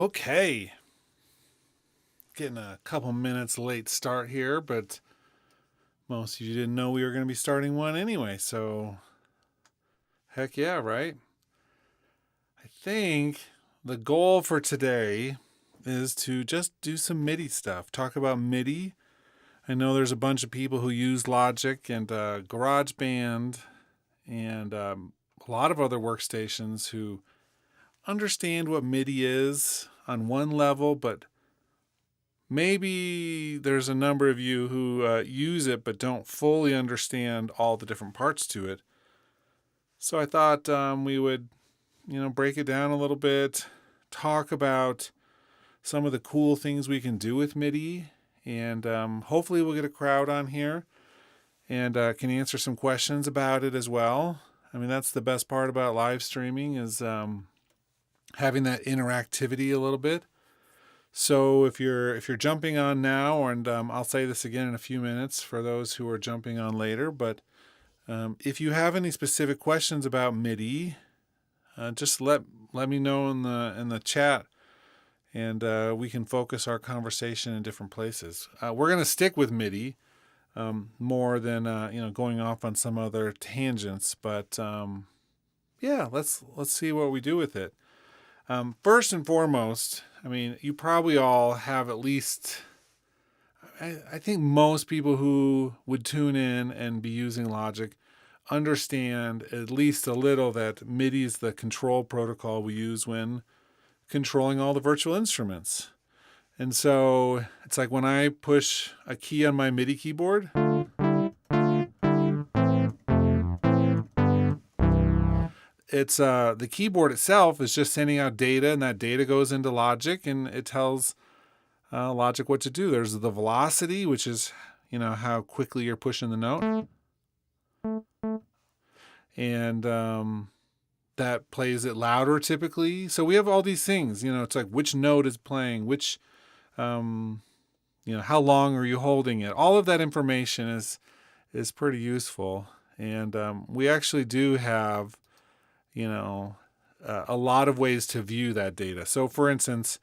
Okay, getting a couple minutes late start here, but most of you didn't know we were going to be starting one anyway, so heck yeah, right? I think the goal for today is to just do some MIDI stuff, talk about MIDI. I know there's a bunch of people who use Logic and GarageBand and a lot of other workstations who understand what MIDI is on one level, but maybe there's a number of you who use it but don't fully understand all the different parts to it. So I thought we would, break it down a little bit, talk about some of the cool things we can do with MIDI, and hopefully we'll get a crowd on here and can answer some questions about it as well. I mean, that's the best part about live streaming is having that interactivity a little bit. So if you're jumping on now, and I'll say this again in a few minutes for those who are jumping on later, but if you have any specific questions about MIDI, just let me know in the chat, and we can focus our conversation in different places. We're going to stick with MIDI more than going off on some other tangents, but yeah, let's see what we do with it. First and foremost, I mean, you probably all have at least, I think most people who would tune in and be using Logic understand at least a little that MIDI is the control protocol we use when controlling all the virtual instruments. And so it's like when I push a key on my MIDI keyboard, it's the keyboard itself is just sending out data, and that data goes into Logic, and it tells Logic what to do. There's the velocity, which is how quickly you're pushing the note, and that plays it louder typically. So we have all these things. It's like which note is playing, which how long are you holding it. All of that information is pretty useful, and we actually do have a lot of ways to view that data. So for instance,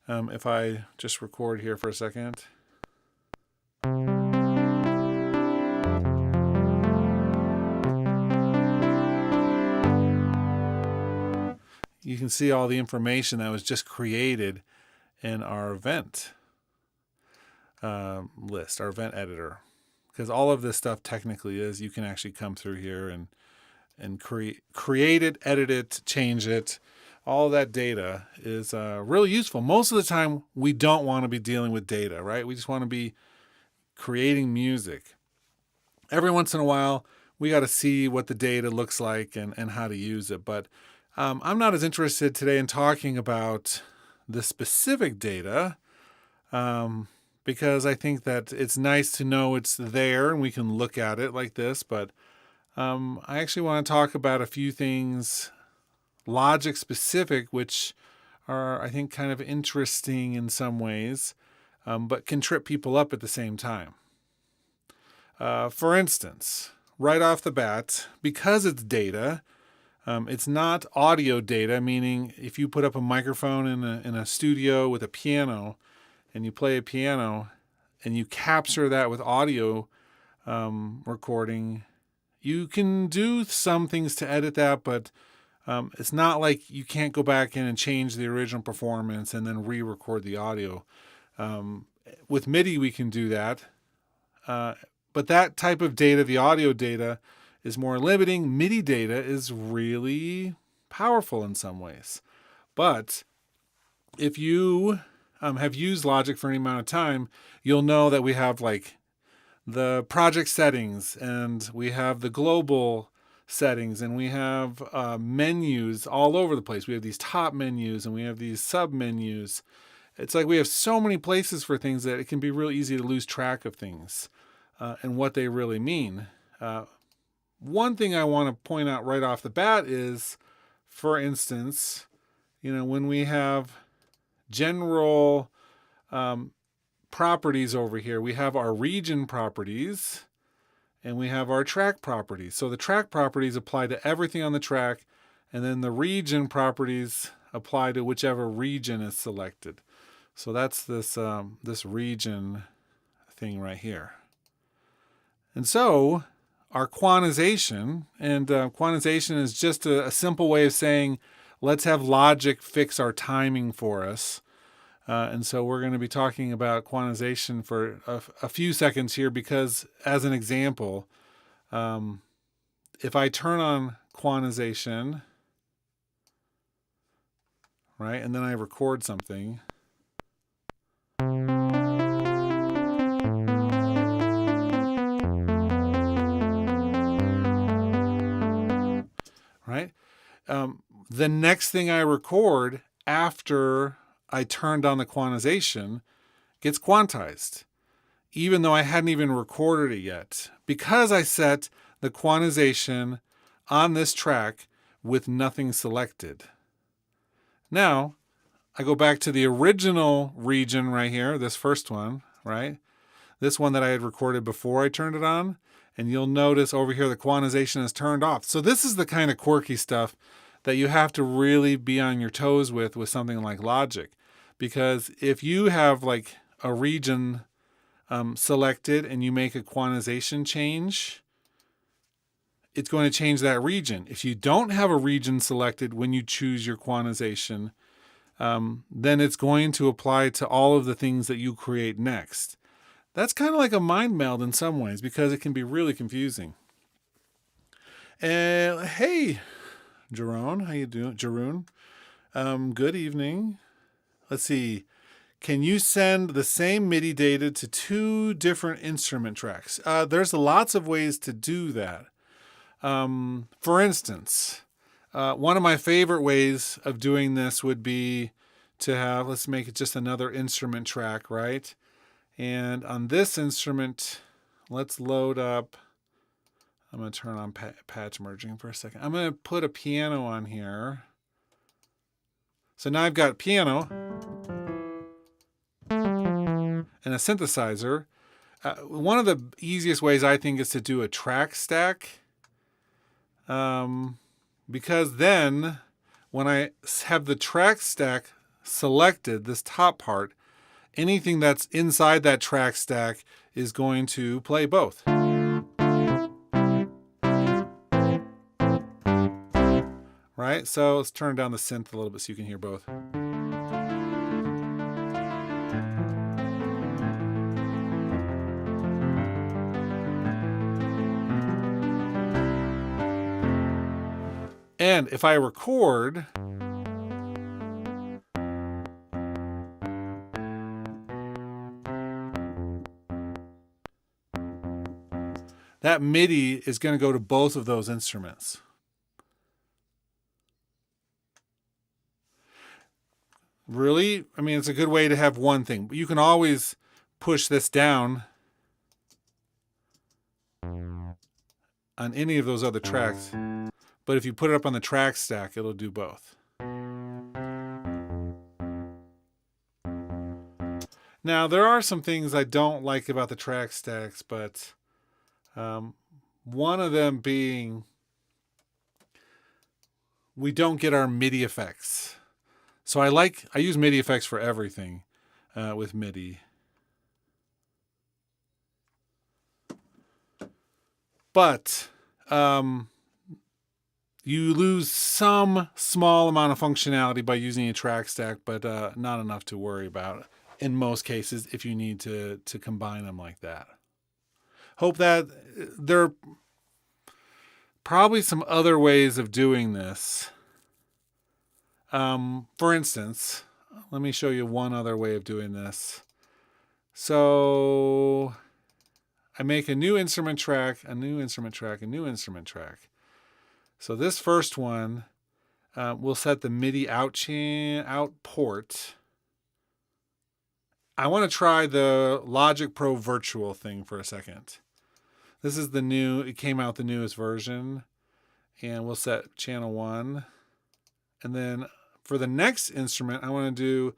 if I just record here for a second. You can see all the information that was just created in our event list, our event editor. Because all of this stuff technically is, you can actually come through here and create it, edit it, change it. All that data is really useful. Most of the time, we don't want to be dealing with data, right? We just want to be creating music. Every once in a while, we got to see what the data looks like and how to use it. But I'm not as interested today in talking about the specific data because I think that it's nice to know it's there and we can look at it like this. But I actually want to talk about a few things Logic specific, which are, I think, kind of interesting in some ways, but can trip people up at the same time. For instance, right off the bat, because it's data, it's not audio data, meaning if you put up a microphone in a studio with a piano and you play a piano and you capture that with audio recording, you can do some things to edit that, but it's not like you can't go back in and change the original performance and then re-record the audio. With MIDI, we can do that. But that type of data, the audio data, is more limiting. MIDI data is really powerful in some ways. But if you have used Logic for any amount of time, you'll know that we have like the project settings, and we have the global settings, and we have menus all over the place. We have these top menus and we have these sub menus. It's like we have so many places for things that it can be real easy to lose track of things and what they really mean. One thing I want to point out right off the bat is, for instance, when we have general properties over here, we have our region properties and we have our track properties. So the track properties apply to everything on the track, and then the region properties apply to whichever region is selected. So that's this, this region thing right here. And so our quantization, and quantization is just a simple way of saying, let's have logic fix our timing for us. And so we're going to be talking about quantization for a few seconds here because, as an example, if I turn on quantization, right, and then I record something, right, the next thing I record after I turned on the quantization gets quantized, even though I hadn't even recorded it yet, because I set the quantization on this track with nothing selected. Now, I go back to the original region right here, this first one, right? This one that I had recorded before I turned it on, and you'll notice over here the quantization is turned off. So this is the kind of quirky stuff that you have to really be on your toes with something like Logic. Because if you have like a region selected and you make a quantization change, it's going to change that region. If you don't have a region selected when you choose your quantization, then it's going to apply to all of the things that you create next. That's kind of like a mind meld in some ways because it can be really confusing. And hey, Jerome, how you doing? Jeroen, good evening. Let's see. Can you send the same MIDI data to two different instrument tracks? There's lots of ways to do that. For instance, one of my favorite ways of doing this would be to have, let's make it just another instrument track, right? And on this instrument, let's load up, I'm going to turn on patch merging for a second. I'm going to put a piano on here. So now I've got piano and a synthesizer. One of the easiest ways I think is to do a track stack. Because then when I have the track stack selected, this top part, anything that's inside that track stack is going to play both. Right? So let's turn down the synth a little bit so you can hear both. And if I record, that MIDI is going to go to both of those instruments. Really? I mean, it's a good way to have one thing, but you can always push this down on any of those other tracks. But if you put it up on the track stack, it'll do both. Now, there are some things I don't like about the track stacks, but one of them being we don't get our MIDI effects. So I use MIDI effects for everything with MIDI. But you lose some small amount of functionality by using a track stack, but not enough to worry about in most cases if you need to combine them like that. Hope that there are probably some other ways of doing this. For instance, let me show you one other way of doing this. So I make a new instrument track, a new instrument track, a new instrument track. So this first one, we'll set the MIDI out port. I want to try the Logic Pro Virtual thing for a second. This is it came out the newest version. And we'll set channel 1. And then for the next instrument, I want to do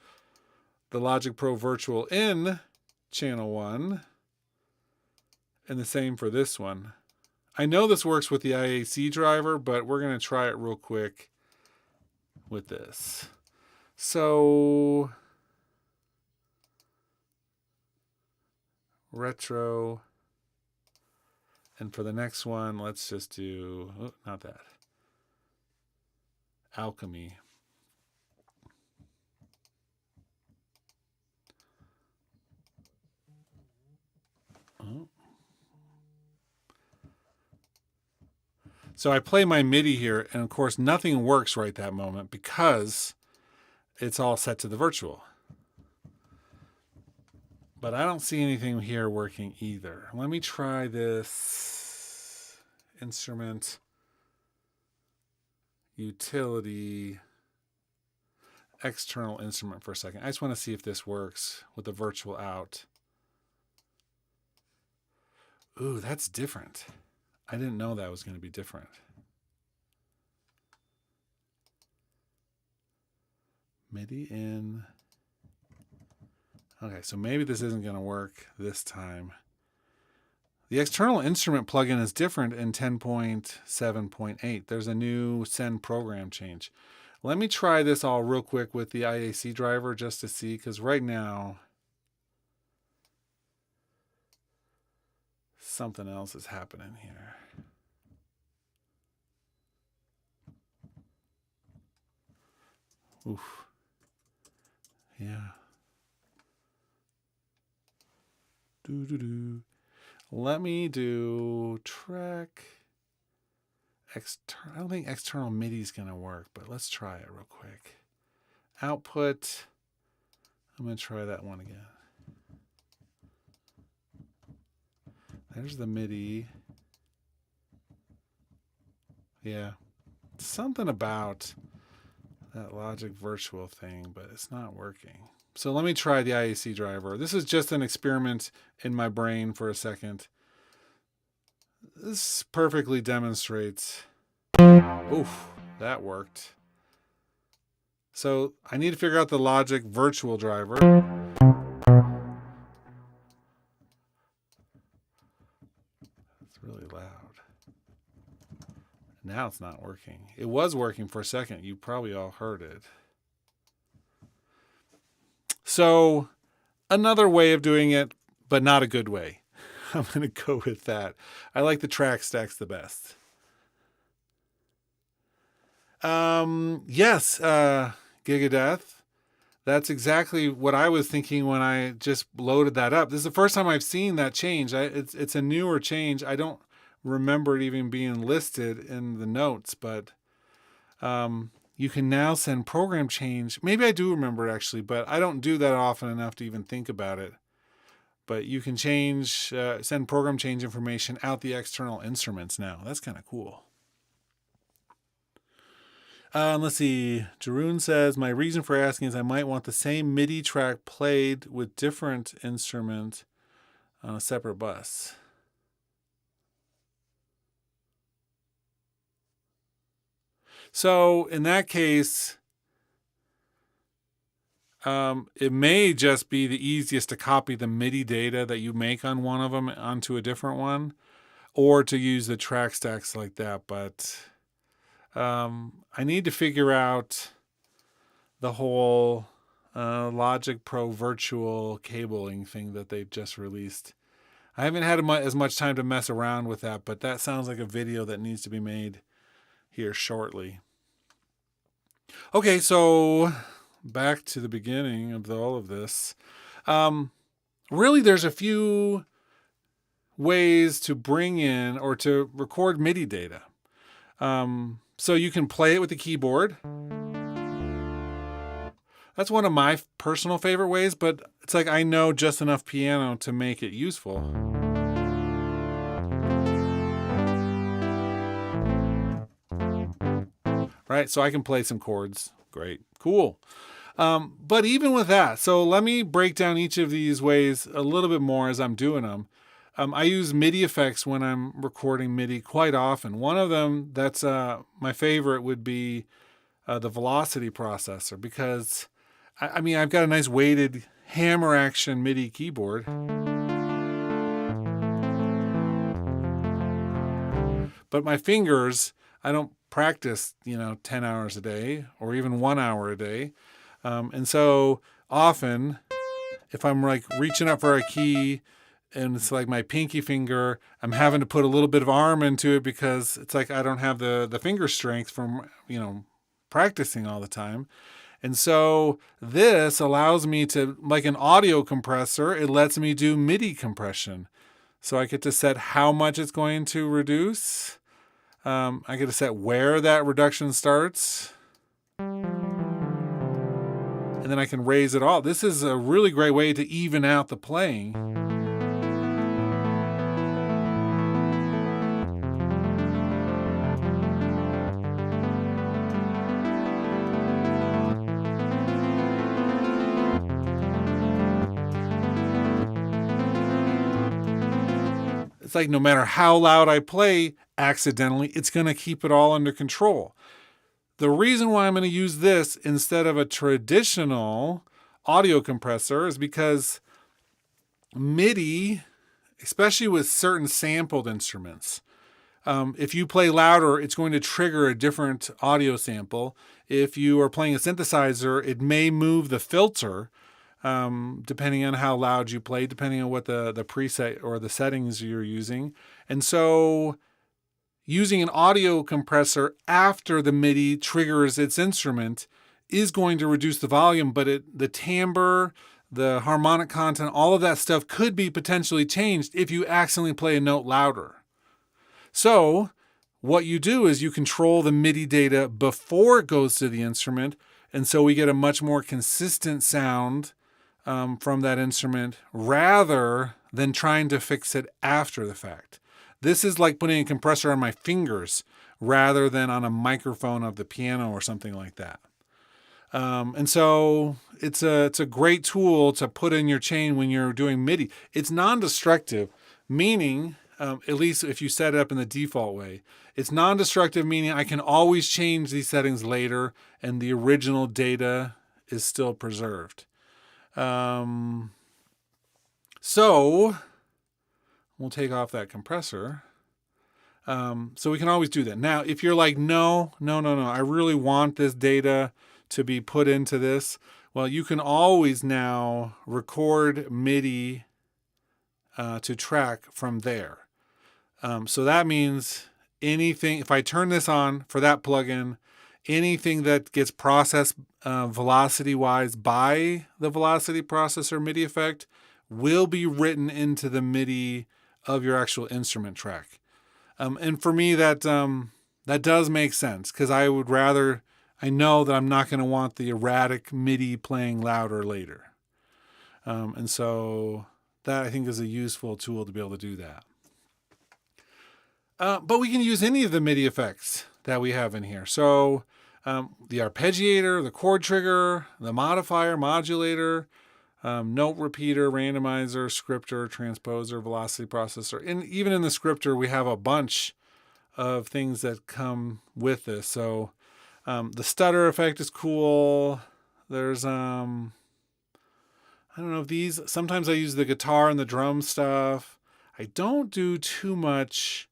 the Logic Pro Virtual in channel 1. And the same for this one. I know this works with the IAC driver, but we're going to try it real quick with this. So retro. And for the next one, let's just do, oh, not that. Alchemy. Oh. So I play my MIDI here, and of course nothing works right that moment because it's all set to the virtual. But I don't see anything here working either. Let me try this instrument utility external instrument for a second. I just want to see if this works with the virtual out. Ooh, that's different. I didn't know that was going to be different. MIDI in. Okay, so maybe this isn't going to work this time. The external instrument plugin is different in 10.7.8. There's a new send program change. Let me try this all real quick with the IAC driver just to see, because right now something else is happening here. Oof. Yeah. Let me do track external. I don't think external MIDI is going to work, but let's try it real quick. Output. I'm going to try that one again. There's the MIDI. Yeah. Something about that Logic Virtual thing, but it's not working. So let me try the IAC driver. This is just an experiment in my brain for a second. This perfectly demonstrates. Oof, that worked. So I need to figure out the Logic Virtual driver. It's really loud. Now it's not working. It was working for a second. You probably all heard it. So another way of doing it, but not a good way. I'm going to go with that. I like the track stacks the best. Yes, Gigadeath. That's exactly what I was thinking when I just loaded that up. This is the first time I've seen that change. It's a newer change. I don't remember it even being listed in the notes, but you can now send program change. Maybe I do remember it actually, but I don't do that often enough to even think about it. But you can change, send program change information out the external instruments now. That's kind of cool. Let's see. Jeroen says, my reason for asking is I might want the same MIDI track played with different instrument on a separate bus. So in that case, it may just be the easiest to copy the MIDI data that you make on one of them onto a different one, or to use the track stacks like that. But I need to figure out the whole Logic Pro virtual cabling thing that they've just released. I haven't had as much time to mess around with that, but that sounds like a video that needs to be made here shortly. Okay, so back to the beginning of all of this. Really, there's a few ways to bring in or to record MIDI data. So you can play it with the keyboard. That's one of my personal favorite ways, but it's like I know just enough piano to make it useful. Right, so I can play some chords. Great, cool. But even with that, so let me break down each of these ways a little bit more as I'm doing them. I use MIDI effects when I'm recording MIDI quite often. One of them that's my favorite would be the velocity processor, because I mean, I've got a nice weighted hammer action MIDI keyboard. But my fingers, I don't practice, 10 hours a day or even 1 hour a day. And so often, if I'm like reaching up for a key and it's like my pinky finger, I'm having to put a little bit of arm into it because it's like I don't have the finger strength from, practicing all the time. And so this allows me to, like an audio compressor, it lets me do MIDI compression. So I get to set how much it's going to reduce. I get to set where that reduction starts. And then I can raise it all. This is a really great way to even out the playing. It's like no matter how loud I play, accidentally, it's going to keep it all under control. The reason why I'm going to use this instead of a traditional audio compressor is because MIDI, especially with certain sampled instruments, if you play louder, it's going to trigger a different audio sample. If you are playing a synthesizer, it may move the filter, depending on how loud you play, depending on what the preset or the settings you're using. And so using an audio compressor after the MIDI triggers its instrument is going to reduce the volume, but the timbre, the harmonic content, all of that stuff could be potentially changed if you accidentally play a note louder. So what you do is you control the MIDI data before it goes to the instrument, and so we get a much more consistent sound from that instrument rather than trying to fix it after the fact. This is like putting a compressor on my fingers rather than on a microphone of the piano or something like that. And so it's a great tool to put in your chain when you're doing MIDI. It's non-destructive, meaning, at least if you set it up in the default way, it's non-destructive, meaning I can always change these settings later and the original data is still preserved. So we'll take off that compressor. So we can always do that. Now, if you're like, no, I really want this data to be put into this, well, you can always now record MIDI to track from there. So that means anything, if I turn this on for that plugin, anything that gets processed velocity-wise by the velocity processor MIDI effect will be written into the MIDI of your actual instrument track. And for me, that does make sense because I know that I'm not going to want the erratic MIDI playing louder later. And so that I think is a useful tool to be able to do that. But we can use any of the MIDI effects that we have in here. So the arpeggiator, the chord trigger, the modifier, modulator, note repeater, randomizer, scripter, transposer, velocity processor. And even in the scripter, we have a bunch of things that come with this. So the stutter effect is cool. There's, I don't know if these, sometimes I use the guitar and the drum stuff. I don't do too much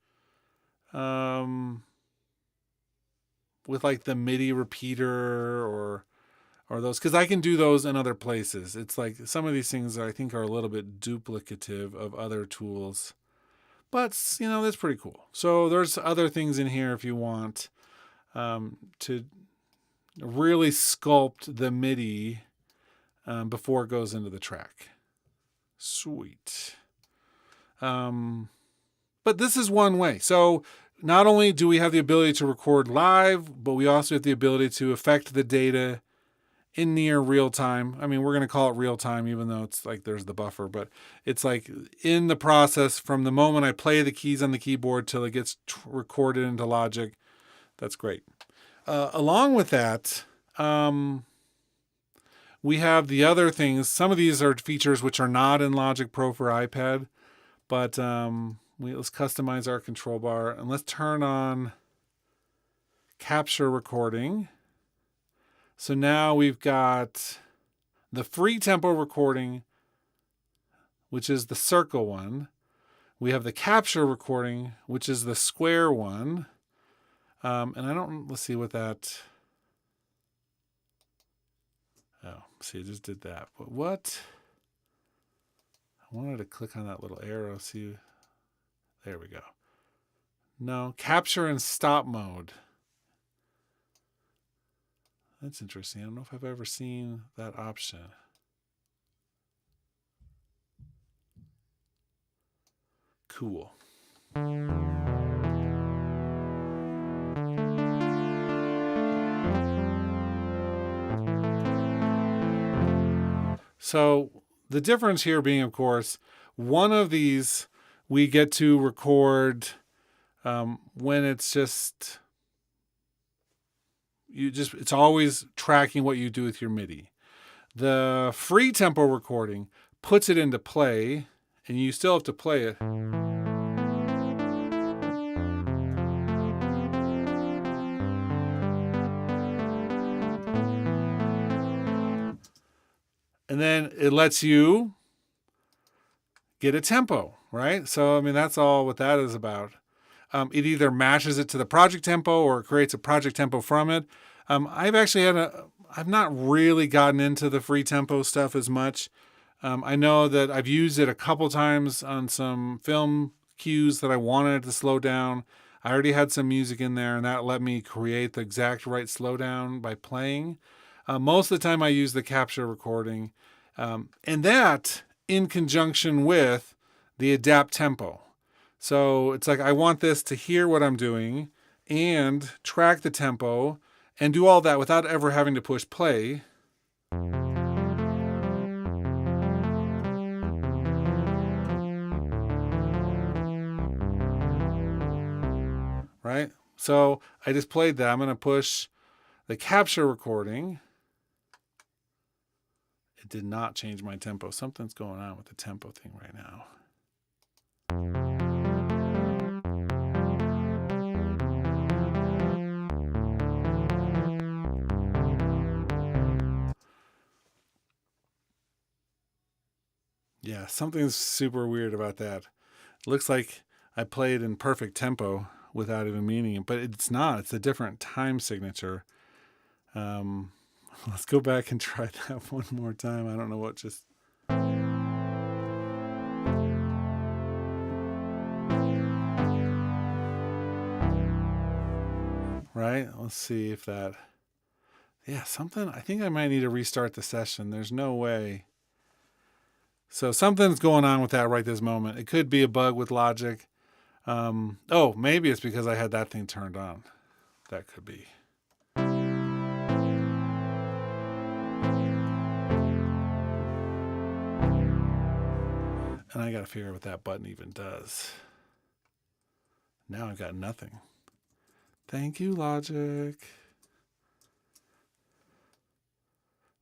with like the MIDI repeater or those, because I can do those in other places. It's like some of these things I think are a little bit duplicative of other tools, but that's pretty cool. So there's other things in here if you want to really sculpt the MIDI before it goes into the track. Sweet. But this is one way. So not only do we have the ability to record live, but we also have the ability to affect the data in near real time. I mean, we're going to call it real time, even though it's like there's the buffer, but it's like in the process from the moment I play the keys on the keyboard till it gets recorded into Logic. That's great. Along with that, we have the other things. Some of these are features which are not in Logic Pro for iPad, but let's customize our control bar and let's turn on capture recording. So now we've got the free tempo recording, which is the circle one. We have the capture recording, which is the square one. And let's see what that, Oh, see, it just did that. But what? I wanted to click on that little arrow. See, there we go. No, capture and stop mode. That's interesting. I don't know if I've ever seen that option. Cool. So the difference here being, of course, one of these we get to record when it's just, it's always tracking what you do with your MIDI. The free tempo recording puts it into play, and you still have to play it. And then it lets you get a tempo, right? So, I mean, that's all what that is about. It either matches it to the project tempo or it creates a project tempo from it. I've not really gotten into the free tempo stuff as much. I know that I've used it a couple times on some film cues that I wanted to slow down. I already had some music in there, and that let me create the exact right slowdown by playing. Most of the time I use the capture recording, and that in conjunction with the adapt tempo. So it's like I want this to hear what I'm doing and track the tempo and do all that without ever having to push play. Right? So I just played that. I'm going to push the capture recording. It did not change my tempo. Something's going on with the tempo thing right now. Yeah, something's super weird about that. It looks like I played in perfect tempo without even meaning it, but it's not. It's a different time signature. Let's go back and try that one more time. I don't know what just... Right? Let's see if that... Yeah, something... I think I might need to restart the session. There's no way. So something's going on with that right this moment. It could be a bug with Logic. Oh, maybe it's because I had that thing turned on. That could be. And I got to figure out what that button even does. Now I've got nothing. Thank you, Logic.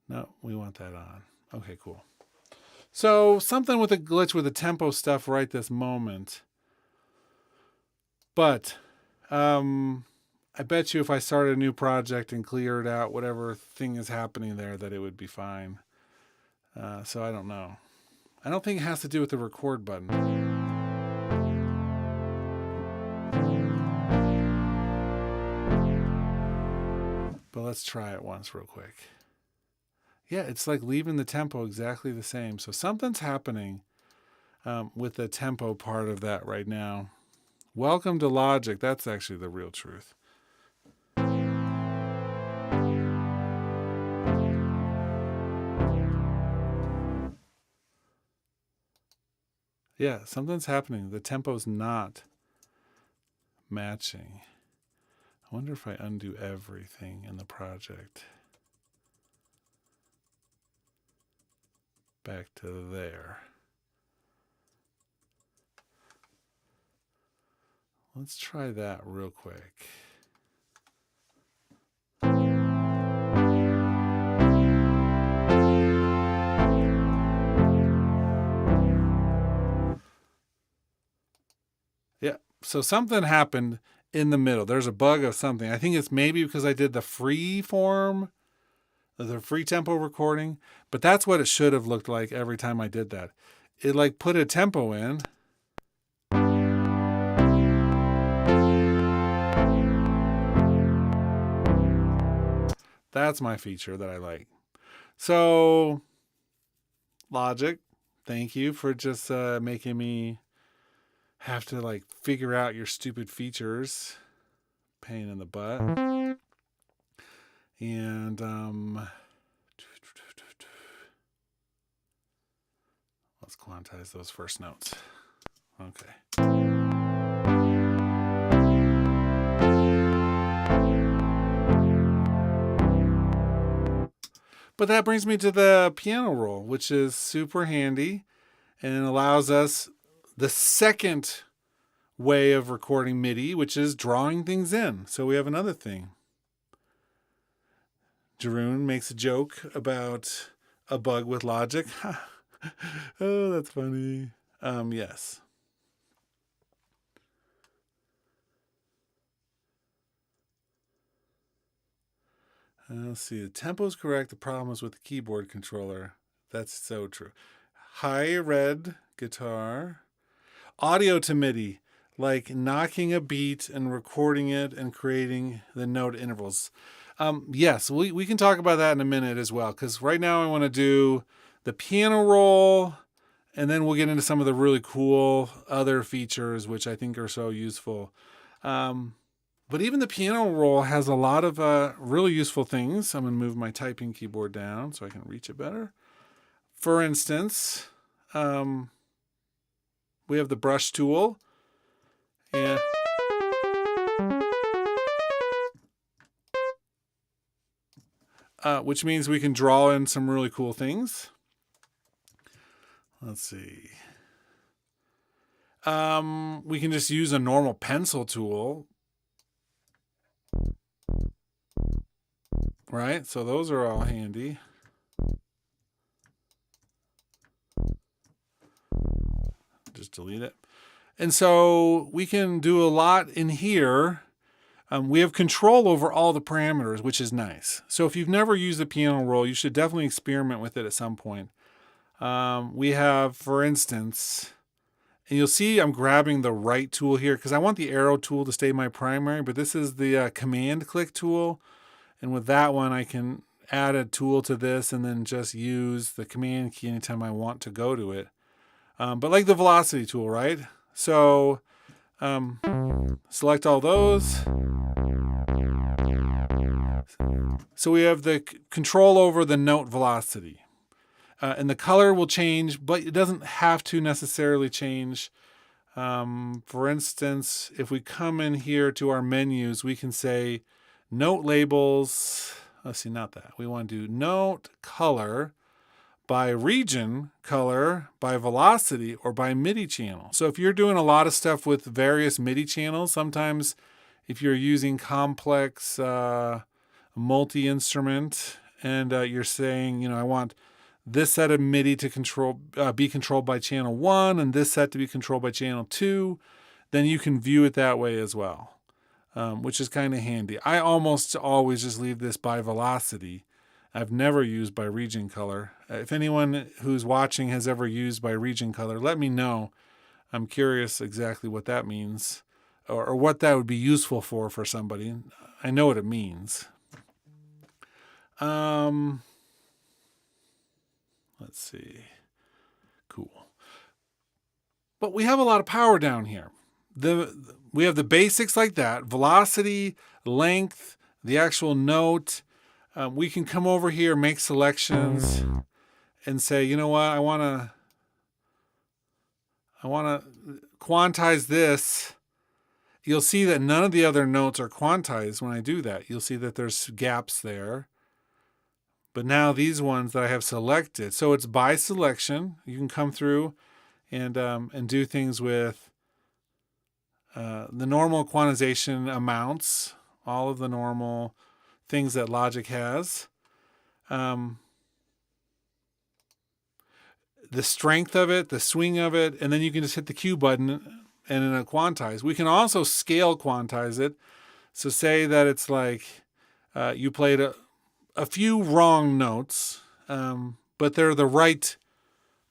No, we want that on. Okay, cool. So something with a glitch with the tempo stuff right this moment. But I bet you if I started a new project and cleared out whatever thing is happening there, that it would be fine. So I don't know. I don't think it has to do with the record button. But let's try it once real quick. Yeah, it's like leaving the tempo exactly the same. So something's happening with the tempo part of that right now. Welcome to Logic. That's actually the real truth. Yeah, something's happening. The tempo's not matching. I wonder if I undo everything in the project. Back to there. Let's try that real quick. Yeah, so something happened in the middle. There's a bug of something. I think it's maybe because I did the free form, the free tempo recording, but that's what it should have looked like every time I did that. It like put a tempo in. That's my feature that I like. So Logic, thank you for just making me have to like figure out your stupid features. Pain in the butt. And let's quantize those first notes. Okay. But that brings me to the piano roll, which is super handy and allows us the second way of recording MIDI, which is drawing things in. So we have another thing. Jeroen makes a joke about a bug with Logic. Oh, that's funny. Yes. Let's see. The tempo is correct. The problem is with the keyboard controller. That's so true. High red guitar. Audio-to-MIDI, like knocking a beat and recording it and creating the note intervals. Yes, we can talk about that in a minute as well, because right now I want to do the piano roll, and then we'll get into some of the really cool other features, which I think are so useful. But even the piano roll has a lot of really useful things. I'm going to move my typing keyboard down so I can reach it better. For instance, we have the brush tool. And which means we can draw in some really cool things. Let's see. We can just use a normal pencil tool. Right? So those are all handy. Just delete it. And so we can do a lot in here. We have control over all the parameters, which is nice. So if you've never used the piano roll, you should definitely experiment with it at some point. We have, for instance, and you'll see I'm grabbing the right tool here because I want the arrow tool to stay my primary, but this is the command click tool. And with that one, I can add a tool to this and then just use the command key anytime I want to go to it. But like the velocity tool, right? So select all those. So we have the control over the note velocity. And the color will change, but it doesn't have to necessarily change. For instance, if we come in here to our menus, we can say note labels. Let's see, not that. We want to do note color by region, color by velocity, or by MIDI channel. So if you're doing a lot of stuff with various MIDI channels, sometimes if you're using complex multi-instrument and you're saying, I want this set of MIDI to be controlled by channel 1 and this set to be controlled by channel 2, then you can view it that way as well, which is kind of handy. I almost always just leave this by velocity. I've never used by region color. If anyone who's watching has ever used by region color, let me know. I'm curious exactly what that means or what that would be useful for somebody. I know what it means. Let's see. Cool. But we have a lot of power down here. We have the basics like that, velocity, length, the actual note. We can come over here, make selections, and say, you know what, I want to quantize this. You'll see that none of the other notes are quantized when I do that. You'll see that there's gaps there. But now these ones that I have selected, so it's by selection. You can come through and do things with the normal quantization amounts, all of the normal things that Logic has. The strength of it, the swing of it, and then you can just hit the Q button and it'll quantize. We can also scale quantize it. So say that it's like you played a few wrong notes, but they're the right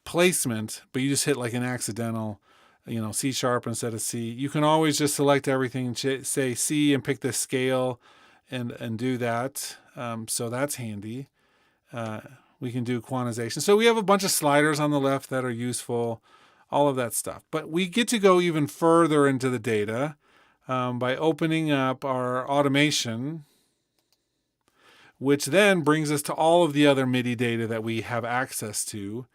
placement, but you just hit like an accidental, C sharp instead of C. You can always just select everything, say C and pick the scale and do that. So that's handy. We can do quantization. So we have a bunch of sliders on the left that are useful, all of that stuff. But we get to go even further into the data by opening up our automation, which then brings us to all of the other MIDI data that we have access to.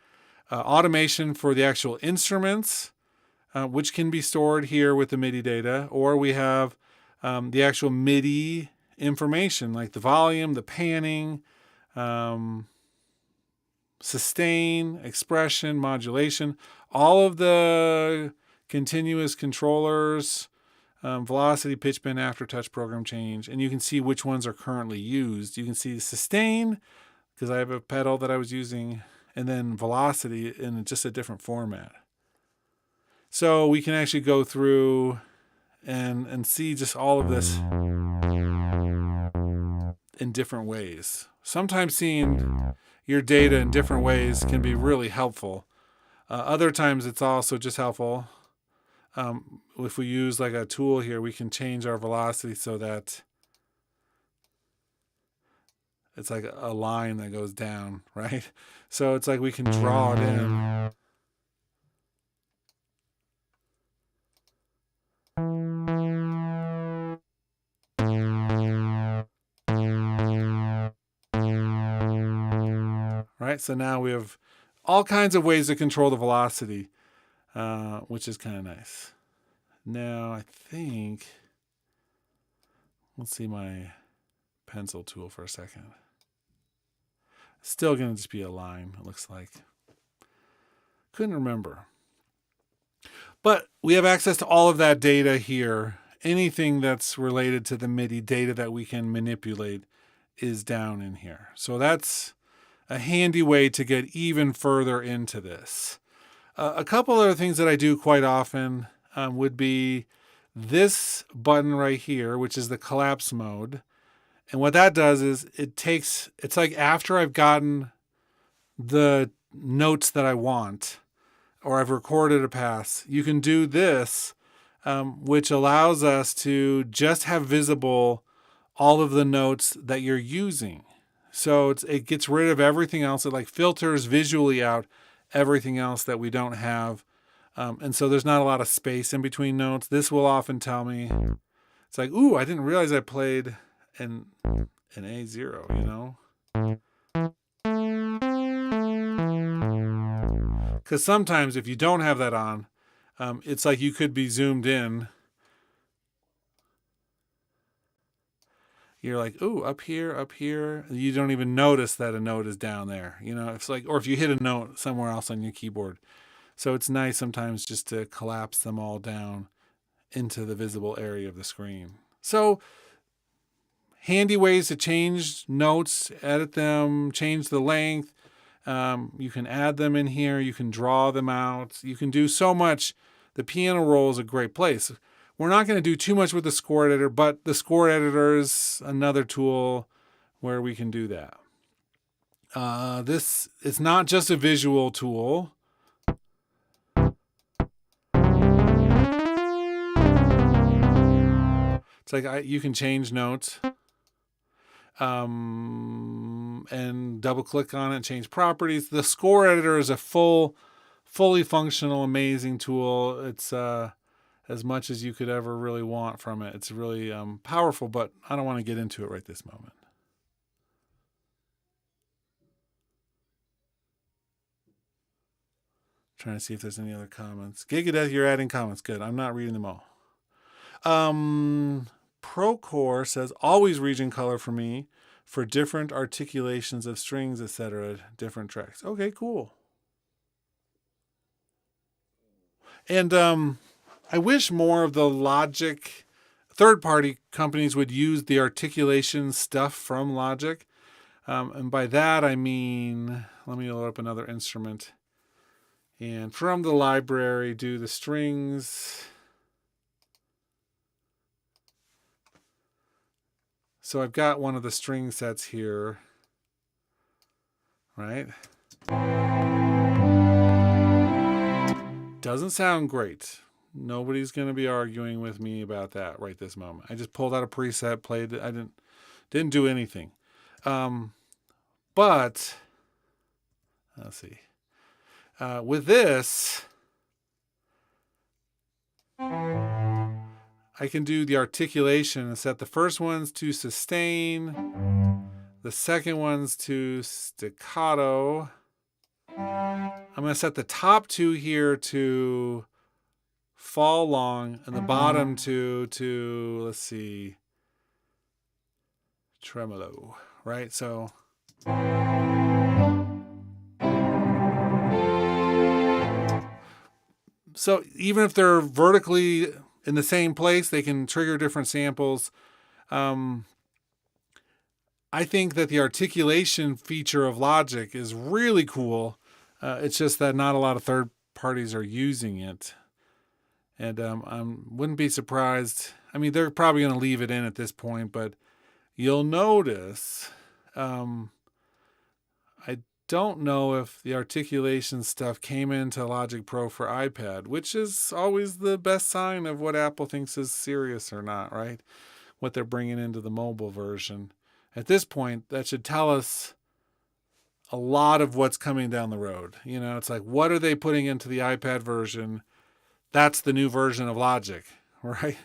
Automation for the actual instruments, which can be stored here with the MIDI data, or we have the actual MIDI information, like the volume, the panning, sustain, expression, modulation, all of the continuous controllers, velocity, pitch bend, aftertouch, program change, and you can see which ones are currently used. You can see sustain, because I have a pedal that I was using, and then velocity in just a different format. So we can actually go through and see just all of this in different ways. Sometimes seeing your data in different ways can be really helpful. Other times it's also just helpful. If we use like a tool here, we can change our velocity so that it's like a line that goes down, right? So it's like we can draw it in. Right, so now we have all kinds of ways to control the velocity, which is kind of nice. Now I think, let's see my pencil tool for a second. Still going to just be a line, it looks like. Couldn't remember. But we have access to all of that data here. Anything that's related to the MIDI data that we can manipulate is down in here. So that's a handy way to get even further into this. A couple other things that I do quite often would be this button right here, which is the collapse mode. And what that does is it's like after I've gotten the notes that I want, or I've recorded a pass, you can do this, which allows us to just have visible all of the notes that you're using. So it gets rid of everything else. It like filters visually out everything else that we don't have. And so there's not a lot of space in between notes. This will often tell me, it's like, ooh, I didn't realize I played an A0, you know? Because sometimes if you don't have that on, it's like you could be zoomed in. You're like, ooh, up here, up here. You don't even notice that a note is down there. You know, it's like, or if you hit a note somewhere else on your keyboard. So it's nice sometimes just to collapse them all down into the visible area of the screen. So handy ways to change notes, edit them, change the length. You can add them in here. You can draw them out. You can do so much. The piano roll is a great place. We're not going to do too much with the score editor, but the score editor is another tool where we can do that. This is not just a visual tool. It's like you can change notes and double click on it and change properties. The score editor is a fully functional, amazing tool. It's as much as you could ever really want from it. It's really powerful, but I don't want to get into it right this moment. Trying to see if there's any other comments. Gigadeath, you're adding comments. Good. I'm not reading them all. Procore says, always region color for me for different articulations of strings, etc., different tracks. Okay, cool. And I wish more of the Logic third-party companies would use the articulation stuff from Logic. And by that, I mean, let me load up another instrument. And from the library, do the strings. So I've got one of the string sets here, right? Doesn't sound great. Nobody's going to be arguing with me about that right this moment. I just pulled out a preset, played it. I didn't do anything. But Let's see. With this, I can do the articulation and set the first ones to sustain, the second ones to staccato. I'm going to set the top two here to fall long and the bottom two to, let's see, tremolo, right? So even if they're vertically in the same place, they can trigger different samples. I think that the articulation feature of Logic is really cool. It's just that not a lot of third parties are using it. And I wouldn't be surprised. I mean, they're probably going to leave it in at this point, but you'll notice, I don't know if the articulation stuff came into Logic Pro for iPad, which is always the best sign of what Apple thinks is serious or not, right? What they're bringing into the mobile version. At this point, that should tell us a lot of what's coming down the road. You know, it's like, what are they putting into the iPad version? That's the new version of Logic, right?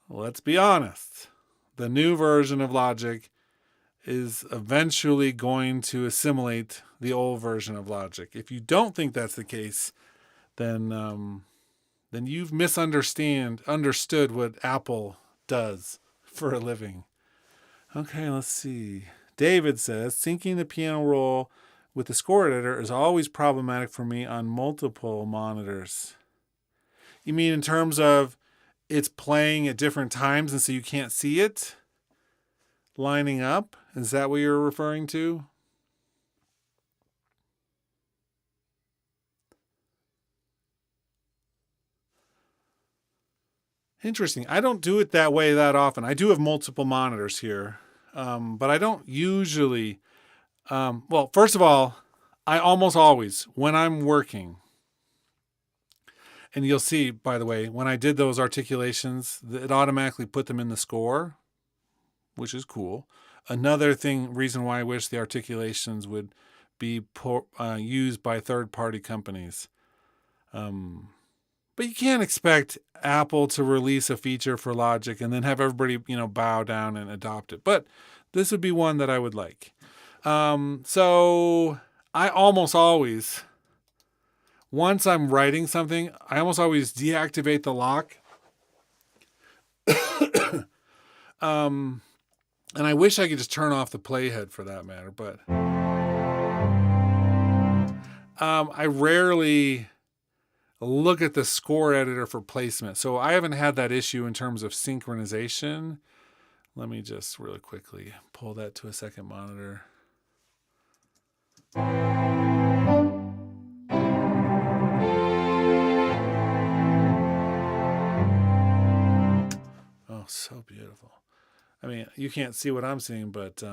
Let's be honest. The new version of Logic is eventually going to assimilate the old version of Logic. If you don't think that's the case, then you've understood what Apple does for a living. Okay, let's see. David says, syncing the piano roll with the score editor is always problematic for me on multiple monitors. You mean in terms of it's playing at different times and so you can't see it lining up? Is that what you're referring to? Interesting. I don't do it that way that often. I do have multiple monitors here, but I don't usually. Well, first of all, I almost always, when I'm working, and you'll see, by the way, when I did those articulations, it automatically put them in the score, which is cool. Another reason why I wish the articulations would be used by third-party companies. But you can't expect Apple to release a feature for Logic and then have everybody, bow down and adopt it. But this would be one that I would like. So I almost always, once I'm writing something, I almost always deactivate the lock. And I wish I could just turn off the playhead for that matter, but I rarely look at the score editor for placement. So I haven't had that issue in terms of synchronization. Let me just really quickly pull that to a second monitor. Oh, so beautiful. I mean, you can't see what I'm seeing, but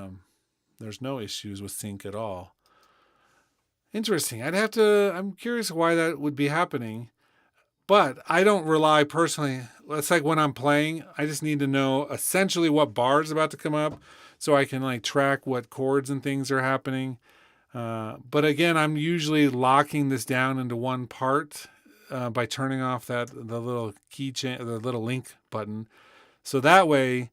there's no issues with sync at all. Interesting. I'm curious why that would be happening, but I don't rely personally. It's like when I'm playing, I just need to know essentially what bar is about to come up so I can track what chords and things are happening. But again, I'm usually locking this down into one part by turning off the little the little link button. So that way,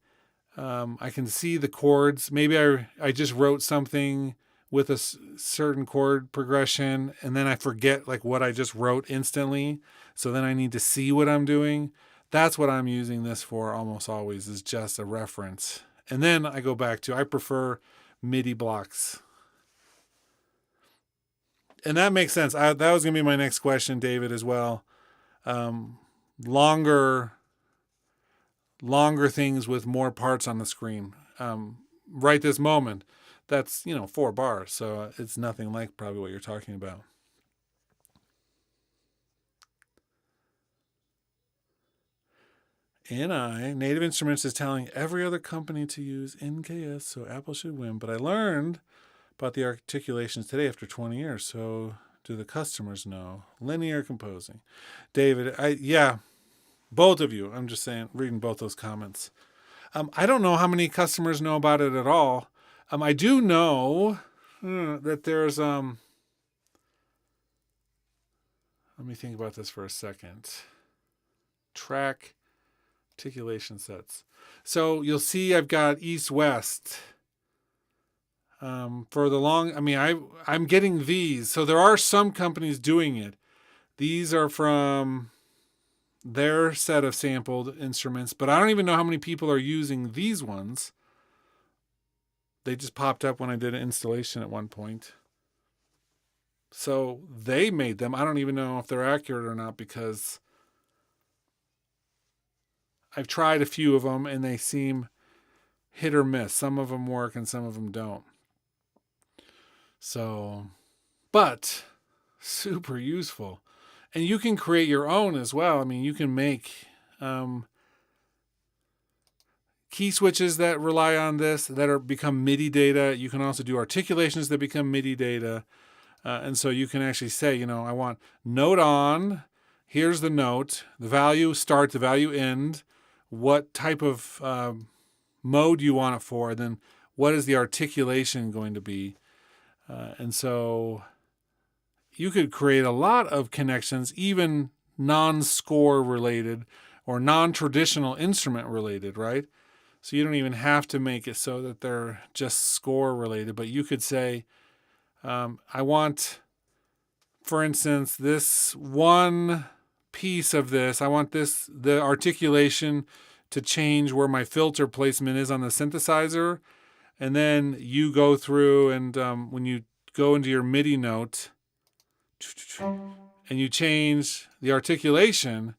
I can see the chords. Maybe I just wrote something with a certain chord progression, and then I forget what I just wrote instantly. So then I need to see what I'm doing. That's what I'm using this for almost always, is just a reference. And then I go back to, I prefer MIDI blocks. And that makes sense. That was going to be my next question, David, as well. Longer things with more parts on the screen. Right this moment, that's 4 bars, so it's nothing like probably what you're talking about. Native Instruments is telling every other company to use NKS, so Apple should win. But I learned about the articulations today after 20 years, so do the customers know? Linear composing. David, both of you. I'm just saying, reading both those comments. I don't know how many customers know about it at all. I do know that there's Let me think about this for a second. Track articulation sets. So you'll see I've got east-west. For the long, I'm getting these. So there are some companies doing it. These are from their set of sampled instruments, but I don't even know how many people are using these ones. They just popped up when I did an installation at one point. So they made them. I don't even know if they're accurate or not because I've tried a few of them and they seem hit or miss. Some of them work and some of them don't. So, but super useful. And you can create your own as well. I mean, you can make key switches that rely on this that become MIDI data. You can also do articulations that become MIDI data. And so you can actually say, I want note on, here's the note, the value start, the value end, what type of mode you want it for, and then what is the articulation going to be. And so you could create a lot of connections, even non-score related or non-traditional instrument related, right? So you don't even have to make it so that they're just score related, but you could say, I want, for instance, this one piece of this, I want the articulation to change where my filter placement is on the synthesizer. And then you go through and when you go into your MIDI note and you change the articulation,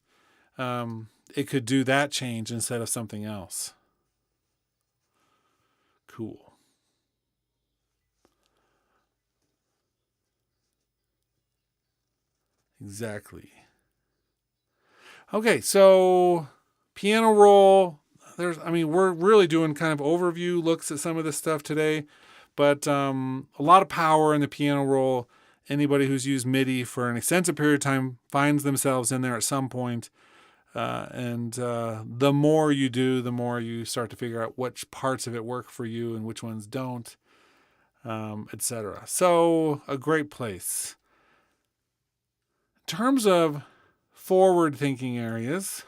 it could do that change instead of something else. Cool. Exactly. Okay, so piano roll. We're really doing kind of overview looks at some of this stuff today, but a lot of power in the piano roll. Anybody who's used MIDI for an extensive period of time finds themselves in there at some point. And the more you do, the more you start to figure out which parts of it work for you and which ones don't, etc. So a great place. In terms of forward-thinking areas,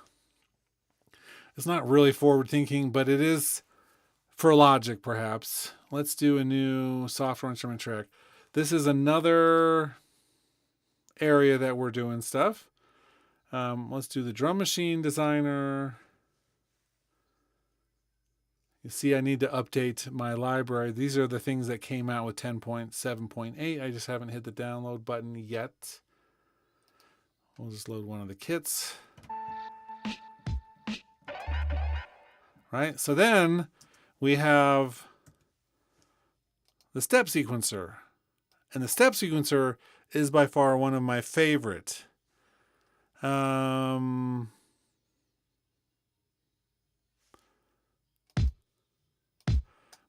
it's not really forward-thinking, but it is for Logic, perhaps. Let's do a new software instrument track. This is another area that we're doing stuff. Let's do the drum machine designer. You see, I need to update my library. These are the things that came out with 10.7.8. I just haven't hit the download button yet. We'll just load one of the kits. Right, so then we have the step sequencer. And the step sequencer is by far one of my favorite. Where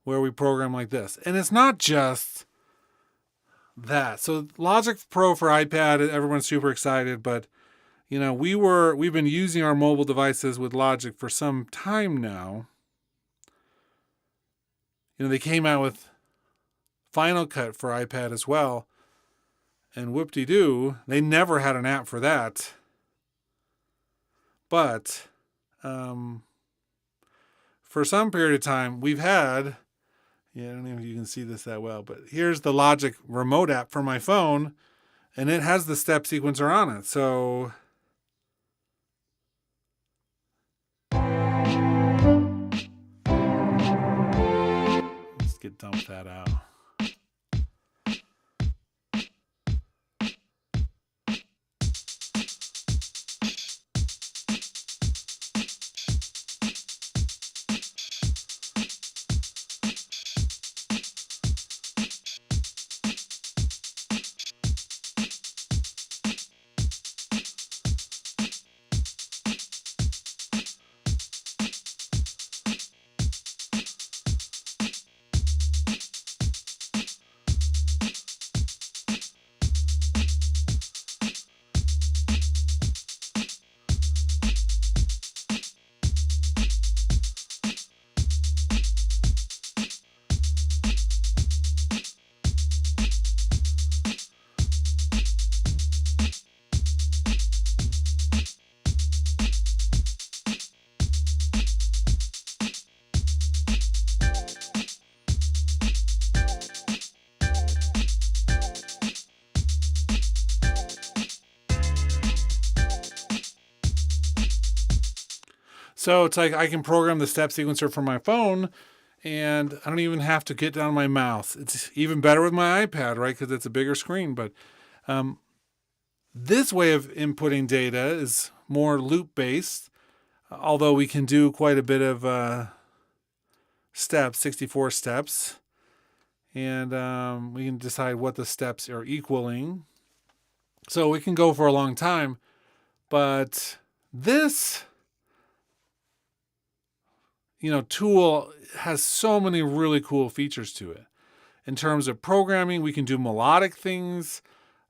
we program like this. And it's not just that. So Logic Pro for iPad, everyone's super excited, but we've been using our mobile devices with Logic for some time now. They came out with Final Cut for iPad as well. And whoop-de-doo, they never had an app for that. But for some period of time, we've had, I don't know if you can see this that well, but here's the Logic remote app for my phone, and it has the step sequencer on it. So let's dump that out. So it's like I can program the step sequencer from my phone, and I don't even have to get down my mouse. It's even better with my iPad, right? Because it's a bigger screen. But this way of inputting data is more loop-based, although we can do quite a bit of steps, 64 steps. And we can decide what the steps are equaling. So we can go for a long time. But this tool has so many really cool features to it. In terms of programming, we can do melodic things.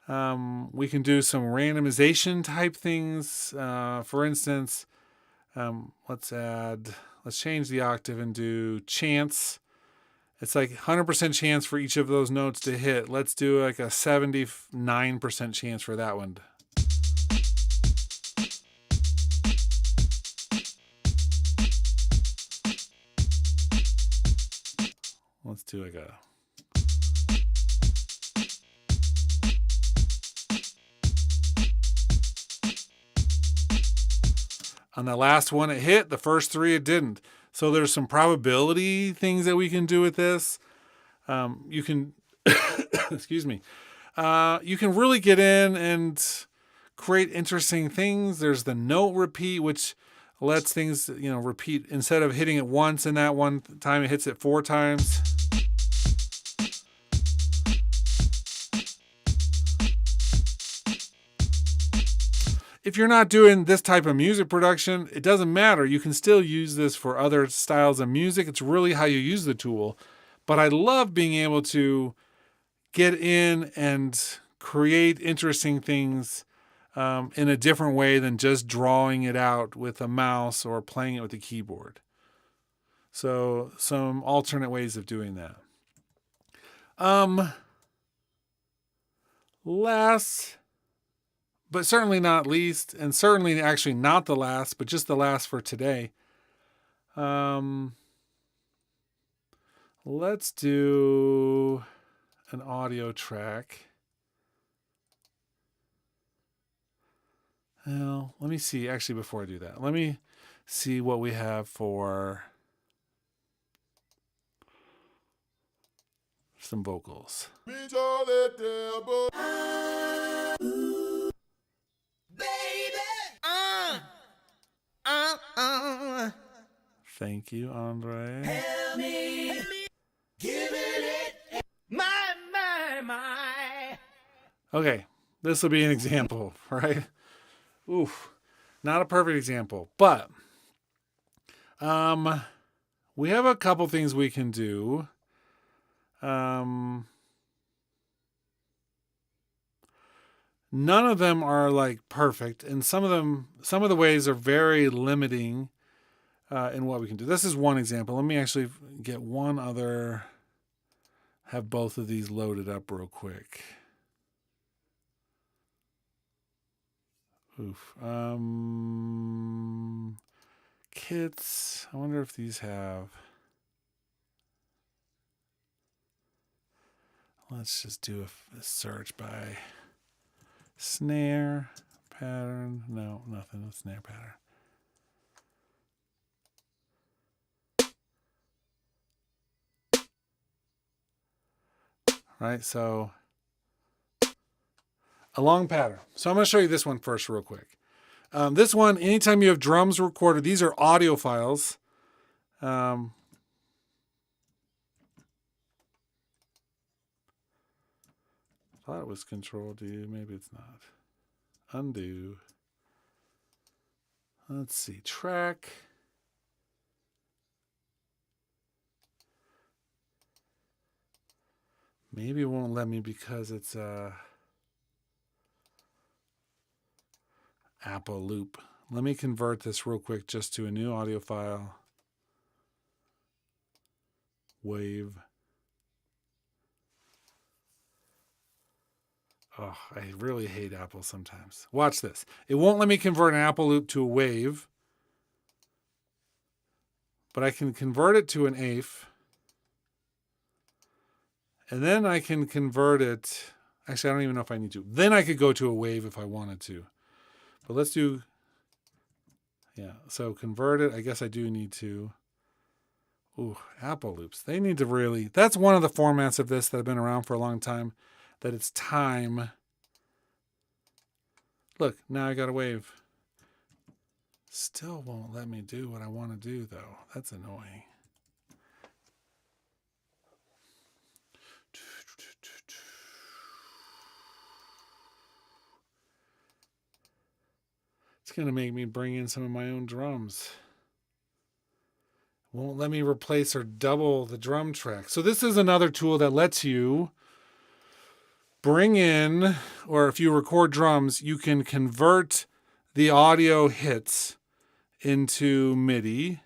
We can do some randomization type things. For instance, let's change the octave and do chance. It's like 100% chance for each of those notes to hit. Let's do like a 79% chance for that one. Let's do like a... On the last one it hit, the first three it didn't. So there's some probability things that we can do with this. You can, excuse me, you can really get in and create interesting things. There's the note repeat, which lets things, repeat. Instead of hitting it once in that one time, it hits it 4 times. If you're not doing this type of music production, it doesn't matter. You can still use this for other styles of music. It's really how you use the tool. But I love being able to get in and create interesting things in a different way than just drawing it out with a mouse or playing it with a keyboard. So some alternate ways of doing that. Last, but certainly not least, and certainly actually not the last, but just the last for today. Let's do an audio track. Well, let me see. Actually, before I do that, let me see what we have for some vocals. Thank you, Andre. Help me, give it, my. Okay, this will be an example, right? Oof, not a perfect example, but we have a couple things we can do. None of them are like perfect, and some of the ways are very limiting in what we can do. This is one example. Let me actually get one other, have both of these loaded up real quick. Oof. Kits. I wonder if these have. Let's just do a search by snare pattern. No, nothing with snare pattern. Right, so a long pattern. So I'm going to show you this one first real quick. This one, anytime you have drums recorded, these are audio files. I thought it was Control D. Maybe it's not. Undo. Let's see. Track. Maybe it won't let me because it's Apple loop. Let me convert this real quick just to a new audio file. Wave. Oh, I really hate Apple sometimes. Watch this. It won't let me convert an Apple loop to a wave, but I can convert it to an AIF. And then I can convert it. Actually, I don't even know if I need to. Then I could go to a wave if I wanted to. But let's do Yeah, so convert it. I guess I do need to. Ooh, Apple loops. They need to really. That's one of the formats of this that have been around for a long time. That it's time. Look, now I got a wave. Still won't let me do what I want to do, though. That's annoying. It's going to make me bring in some of my own drums. Won't let me replace or double the drum track. So this is another tool that lets you bring in, or if you record drums, you can convert the audio hits into MIDI.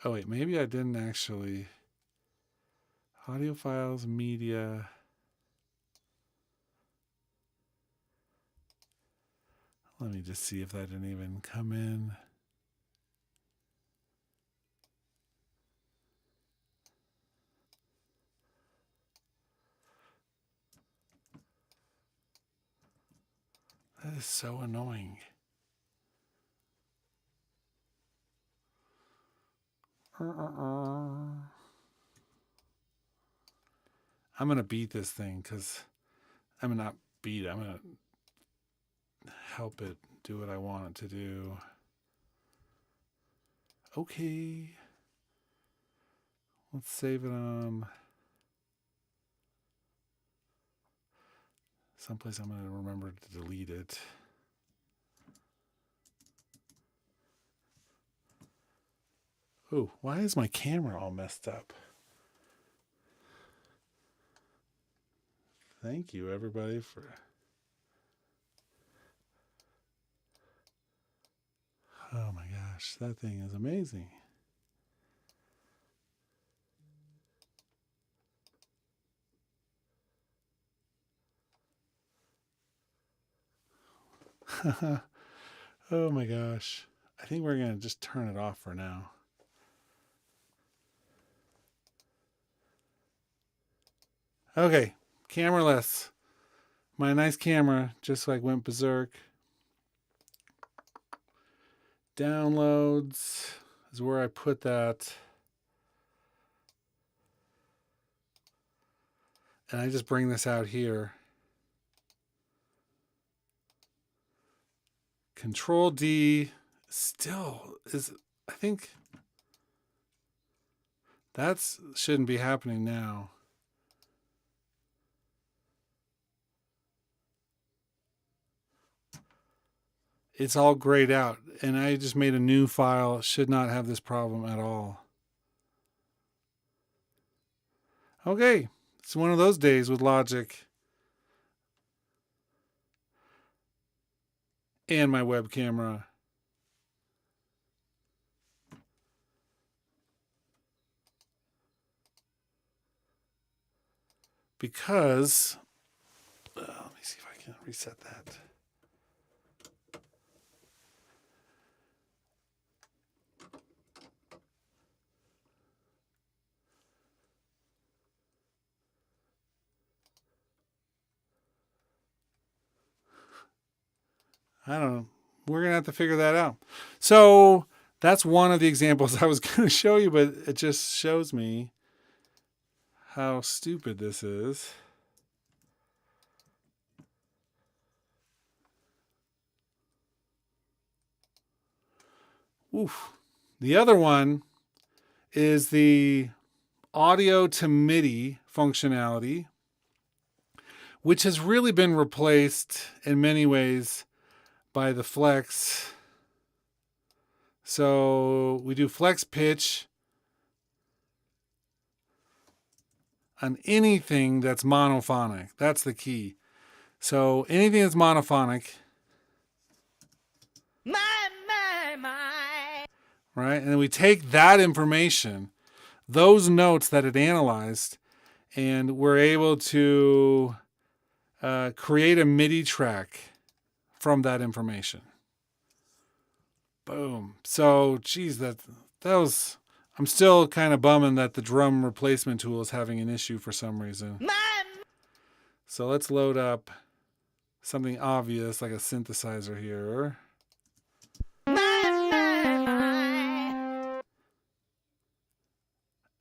Oh wait, maybe I didn't actually. Audio files, media. Let me just see if that didn't even come in. That is so annoying. I'm going to beat this thing because I'm going to not beat it. I'm going to help it do what I want it to do. Okay. Let's save it on someplace I'm going to remember to delete it. Oh, why is my camera all messed up? Thank you, everybody, for... Oh my gosh, that thing is amazing. Oh my gosh. I think we're going to just turn it off for now. Okay, cameraless. My nice camera just like went berserk. Downloads is where I put that. And I just bring this out here. Control D still is, I think that's shouldn't be happening now. It's all grayed out, and I just made a new file. Should not have this problem at all. Okay, it's one of those days with Logic and my web camera. Because, let me see if I can reset that. I don't know. We're going to have to figure that out. So that's one of the examples I was going to show you, but it just shows me how stupid this is. Oof. The other one is the Audio-to-MIDI functionality, which has really been replaced in many ways by the flex. So we do flex pitch on anything that's monophonic. That's the key. So anything that's monophonic. My. Right? And then we take that information, those notes that it analyzed, and we're able to create a MIDI track from that information. Boom. So, geez, that was... I'm still kind of bumming that the drum replacement tool is having an issue for some reason. So let's load up something obvious like a synthesizer here.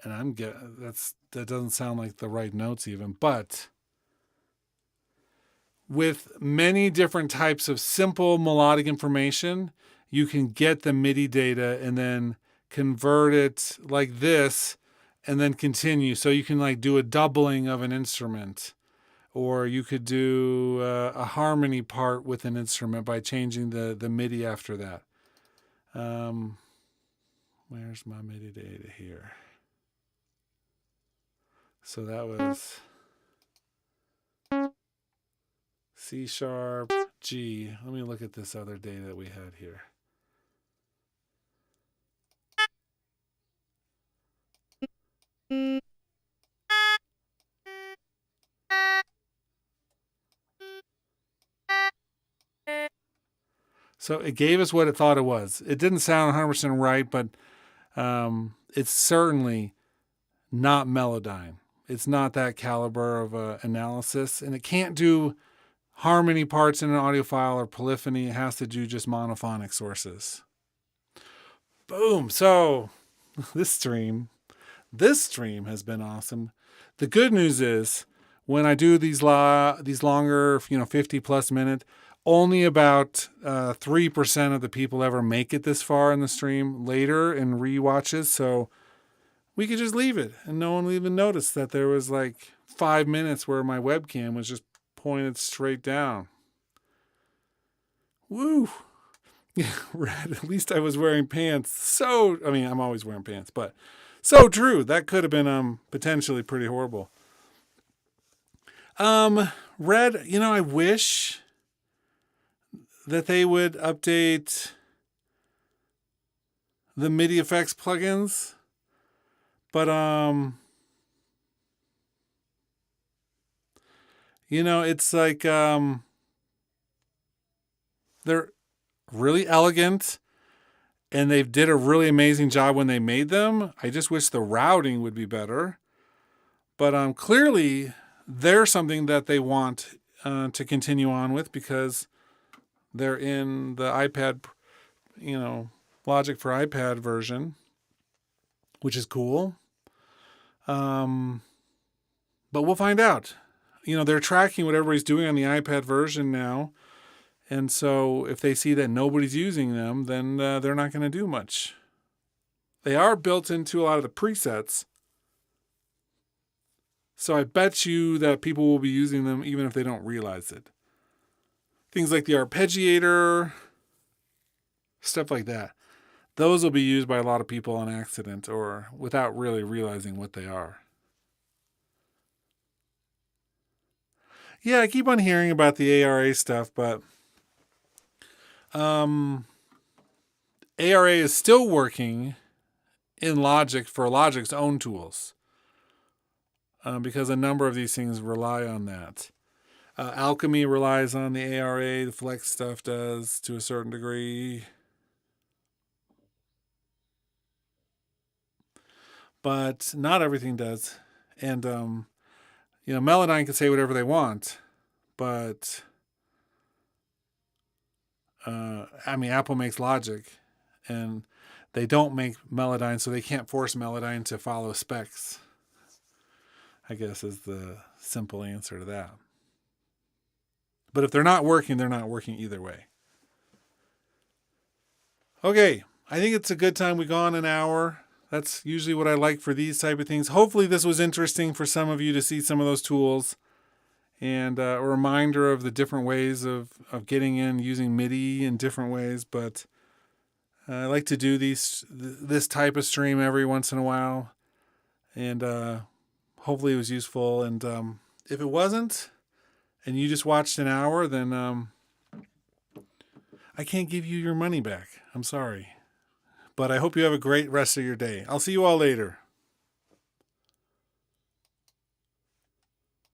And that doesn't sound like the right notes even, but with many different types of simple melodic information, you can get the MIDI data and then convert it like this and then continue. So you can like do a doubling of an instrument, or you could do a harmony part with an instrument by changing the MIDI after that. Where's my MIDI data here? So that was C sharp, G. Let me look at this other data that we had here. So it gave us what it thought it was. It didn't sound 100% right, but it's certainly not Melodyne. It's not that caliber of analysis, and it can't do harmony parts in an audio file or polyphony. It has to do just monophonic sources. Boom. So this stream has been awesome. The good news is when I do these longer, 50 plus minute, only about 3% of the people ever make it this far in the stream later in rewatches. So we could just leave it and no one will even notice that there was like 5 minutes where my webcam was just pointed straight down. Woo. Yeah, Red, at least I was wearing pants. I'm always wearing pants, but so true. That could have been potentially pretty horrible. Red, I wish that they would update the MIDI effects plugins, but it's like they're really elegant and they did a really amazing job when they made them. I just wish the routing would be better, but clearly they're something that they want to continue on with because they're in the iPad, Logic for iPad version, which is cool. But we'll find out. They're tracking what everybody's doing on the iPad version now. And so if they see that nobody's using them, then they're not going to do much. They are built into a lot of the presets. So I bet you that people will be using them even if they don't realize it. Things like the arpeggiator, stuff like that. Those will be used by a lot of people on accident or without really realizing what they are. Yeah, I keep on hearing about the ARA stuff, but ARA is still working in Logic for Logic's own tools because a number of these things rely on that. Alchemy relies on the ARA. The Flex stuff does to a certain degree. But not everything does. And, Melodyne can say whatever they want. But, Apple makes Logic. And they don't make Melodyne, so they can't force Melodyne to follow specs. I guess is the simple answer to that. But if they're not working either way. Okay, I think it's a good time we gone an hour. That's usually what I like for these type of things. Hopefully this was interesting for some of you to see some of those tools. And a reminder of the different ways of getting in using MIDI in different ways. But I like to do this type of stream every once in a while. And hopefully it was useful. And if it wasn't, and you just watched an hour, then I can't give you your money back. I'm sorry. But I hope you have a great rest of your day. I'll see you all later.